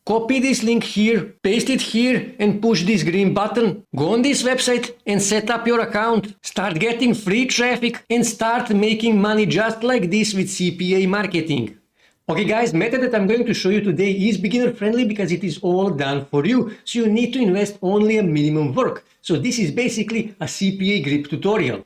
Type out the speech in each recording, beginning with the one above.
copy this link here, paste it here and push this green button. Go on this website and set up your account. Start getting free traffic and start making money just like this with CPA marketing. Okay guys, method that I'm going to show you today is beginner friendly because it is all done for you. So you need to invest only a minimum work. So this is basically a CPAGrip tutorial.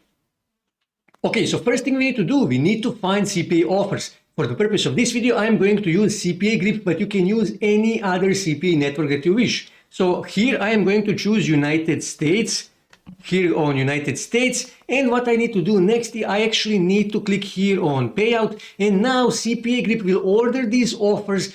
Okay, so first thing we need to do, we need to find CPA offers. For the purpose of this video, I'm going to use CPAGrip, but you can use any other CPA network that you wish. So here I am going to choose United States, here on United States, and what I need to do next, I actually need to click here on payout, and now CPAGrip will order these offers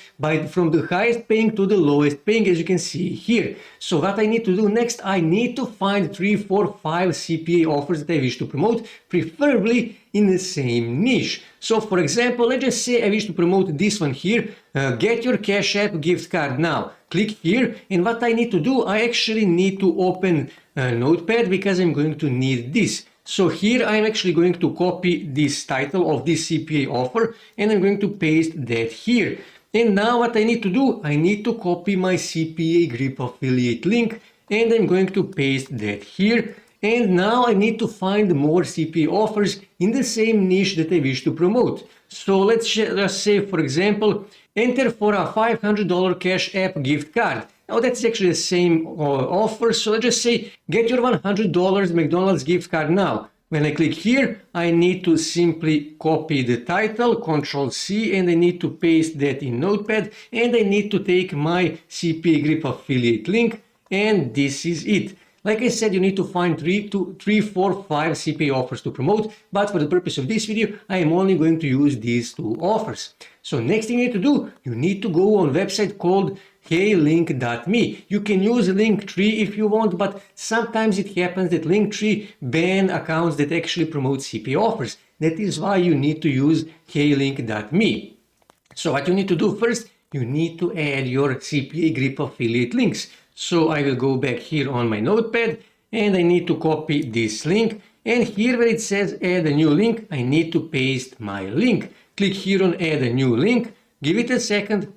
from the highest paying to the lowest paying, as you can see here. So what I need to do next, I need to find 3, 4, 5 CPA offers that I wish to promote, preferably in the same niche. So for example, let's just say I wish to promote this one here, get your Cash App gift card now. Click here, and what I need to do, I actually need to open Notepad because I'm going to need this. So here I'm actually going to copy this title of this CPA offer and I'm going to paste that here. And now what I need to do, I need to copy my CPAGrip affiliate link and I'm going to paste that here. And now I need to find more CPA offers in the same niche that I wish to promote. So let's just say, for example, enter for a $500 Cash App gift card. Now that's actually the same offer, so let's just say get your $100 McDonald's gift card now. When I click here, I need to simply copy the title, Ctrl+C, and I need to paste that in Notepad, and I need to take my CPAGrip affiliate link, and this is it. Like I said, you need to find 3, 4, 5 CPA offers to promote, but for the purpose of this video, I am only going to use these 2 offers. So next thing you need to do, you need to go on a website called heylink.me. You can use Linktree if you want, but sometimes it happens that Linktree ban accounts that actually promote CPA offers. That is why you need to use heylink.me. So what you need to do first, you need to add your CPAGrip affiliate links. So I will go back here on my Notepad and I need to copy this link. And here where it says add a new link, I need to paste my link. Click here on add a new link, give it a second.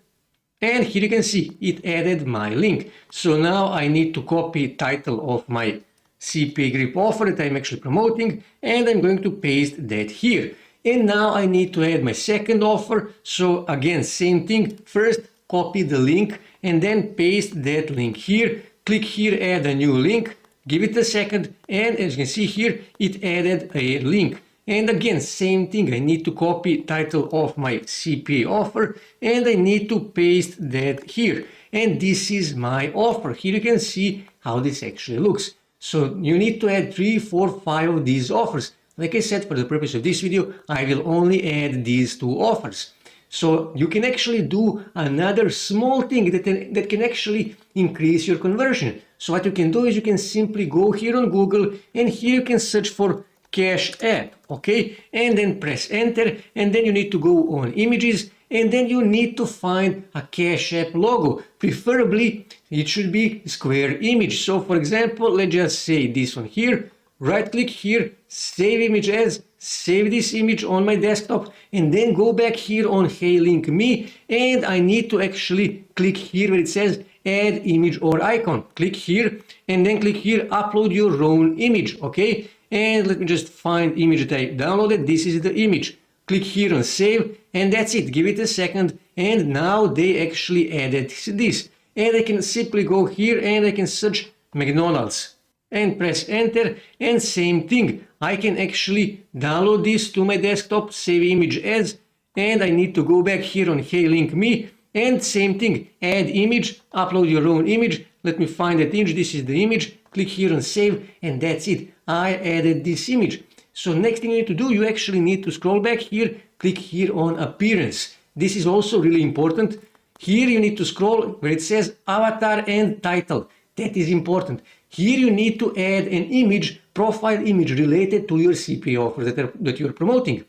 And here you can see it added my link. So now I need to copy title of my CPAGrip offer that I'm actually promoting and I'm going to paste that here. And now I need to add my second offer. So again, same thing. First, copy the link and then paste that link here. Click here, add a new link, give it a second, and as you can see here, it added a link. And again, same thing, I need to copy title of my CPA offer and I need to paste that here. And this is my offer. Here you can see how this actually looks. So you need to add 3, 4, 5 of these offers. Like I said, for the purpose of this video, I will only add these 2 offers. So you can actually do another small thing that can actually increase your conversion. So what you can do is you can simply go here on Google and here you can search for Cash App, okay? And then press enter and then you need to go on images and then you need to find a Cash App logo. Preferably it should be square image. So for example, let's just say this one here, right click here, save image as, save this image on my desktop and then go back here on HeyLink.me and I need to actually click here where it says add image or icon. Click here and then click here, upload your own image, okay? And let me just find image that I downloaded. This is the image. Click here on save and that's it. Give it a second and now they actually added this. And I can simply go here and I can search McDonald's and press enter and same thing. I can actually download this to my desktop, save image as, and I need to go back here on HeyLink.me and same thing, add image, upload your own image. Let me find that image. This is the image. Click here on save and that's it. I added this image. So next thing you need to do, you actually need to scroll back here, click here on appearance. This is also really important. Here you need to scroll where it says avatar and title. That is important. Here you need to add an image, profile image related to your CPA offer that you're promoting.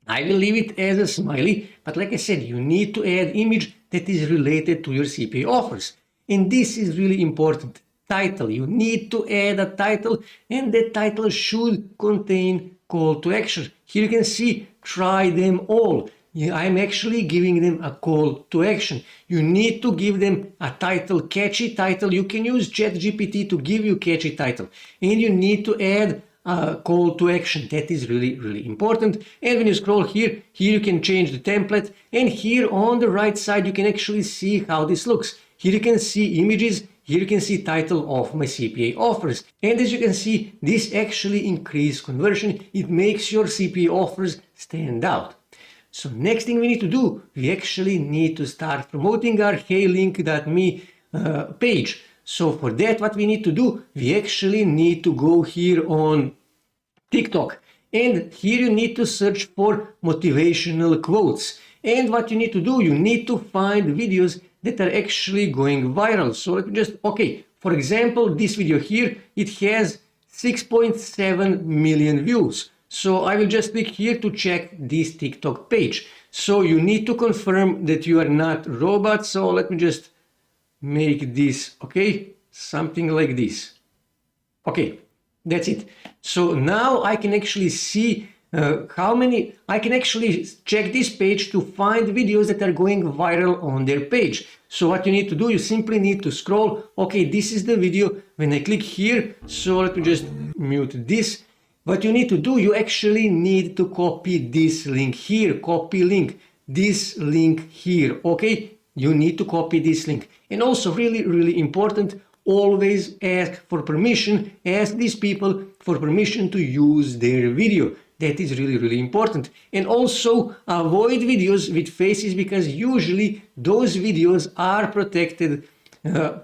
I will leave it as a smiley, but like I said, you need to add image that is related to your CPA offers. And this is really important. Title. You need to add a title and that title should contain call to action. Here you can see try them all. I'm actually giving them a call to action. You need to give them a title, catchy title. You can use ChatGPT to give you catchy title. And you need to add a call to action. That is really, really important. And when you scroll here you can change the template. And here on the right side, you can actually see how this looks. Here you can see images. Here you can see title of my CPA offers. And as you can see, this actually increases conversion. It makes your CPA offers stand out. So next thing we need to do, we actually need to start promoting our heylink.me page. So for that, what we need to do, we actually need to go here on TikTok. And here you need to search for motivational quotes. And what you need to do, you need to find videos that are actually going viral. So let me just, okay, for example, this video here, it has 6.7 million views. So I will just click here to check this TikTok page. So you need to confirm that you are not a robot. So let me just make this, okay, something like this. Okay, that's it. So now I can actually see I can actually check this page to find videos that are going viral on their page. So what you need to do, you simply need to scroll. Okay, this is the video. When I click here, so let me just mute this. What you need to do, you actually need to copy this link here, copy link, this link here, okay? You need to copy this link. And also really, really important, always ask for permission, ask these people for permission to use their video. That is really, really important. And also avoid videos with faces because usually those videos are protected,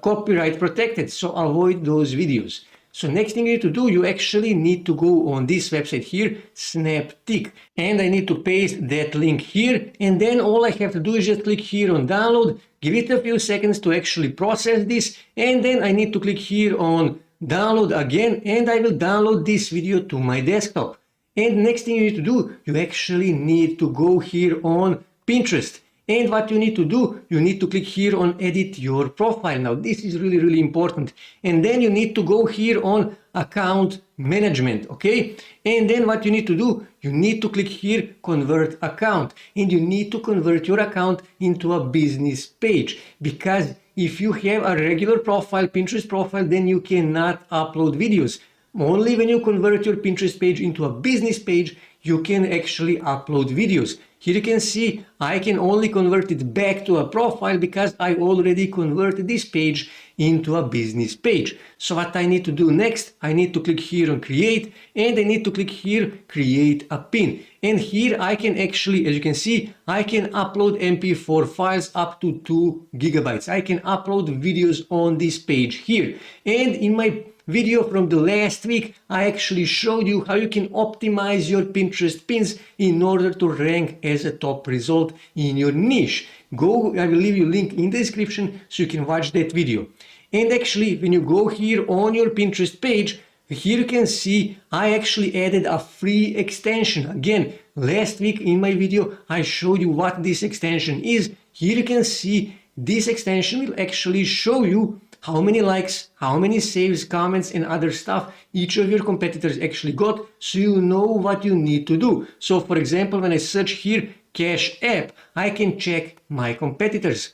copyright protected. So avoid those videos. So next thing you need to do, you actually need to go on this website here, Snaptick. And I need to paste that link here. And then all I have to do is just click here on download, give it a few seconds to actually process this. And then I need to click here on download again, and I will download this video to my desktop. And next thing you need to do, you actually need to go here on Pinterest. And what you need to do, you need to click here on edit your profile. Now this is really, really important. And then you need to go here on account management, okay? And then what you need to do, you need to click here convert account. And you need to convert your account into a business page. Because if you have a regular profile, Pinterest profile, then you cannot upload videos. Only when you convert your Pinterest page into a business page, you can actually upload videos. Here you can see I can only convert it back to a profile because I already converted this page into a business page. So what I need to do next, I need to click here on create, and I need to click here create a pin. And here I can actually, as you can see, I can upload MP4 files up to 2 gigabytes. I can upload videos on this page here. And in my video from the last week, I actually showed you how you can optimize your Pinterest pins in order to rank as a top result in your niche. Go, I will leave you a link in the description so you can watch that video. And actually, when you go here on your Pinterest page, here you can see I actually added a free extension. Again, last week in my video, I showed you what this extension is. Here you can see this extension will actually show you how many likes, how many saves, comments, and other stuff each of your competitors actually got, so you know what you need to do. So for example, when I search here Cash App, I can check my competitors.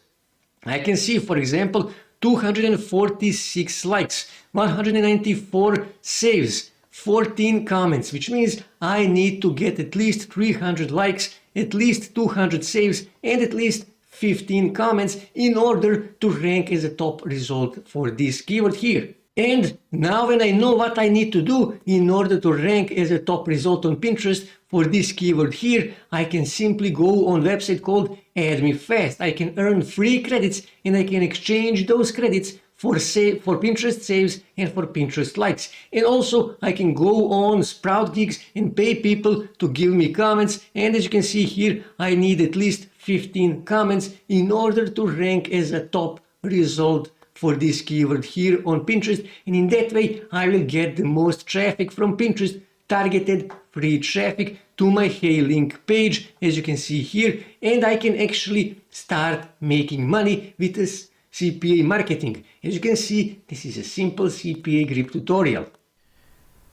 I can see, for example, 246 likes, 194 saves, 14 comments, which means I need to get at least 300 likes, at least 200 saves, and at least 15 comments in order to rank as a top result for this keyword here. And now when I know what I need to do in order to rank as a top result on Pinterest for this keyword here, I can simply go on a website called Add Me Fast. I can earn free credits and I can exchange those credits for Pinterest saves and for Pinterest likes. And also I can go on Sprout Gigs and pay people to give me comments. And as you can see here, I need at least 15 comments in order to rank as a top result for this keyword here on Pinterest. And in that way, I will get the most traffic from Pinterest, targeted free traffic to my Heylink page, as you can see here. And I can actually start making money with this CPA marketing. As you can see, this is a simple CPA grip tutorial.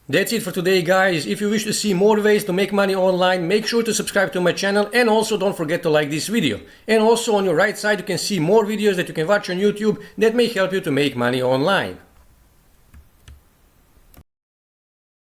That's it for today, guys. If you wish to see more ways to make money online, make sure to subscribe to my channel, and also don't forget to like this video. And also on your right side you can see more videos that you can watch on YouTube that may help you to make money online.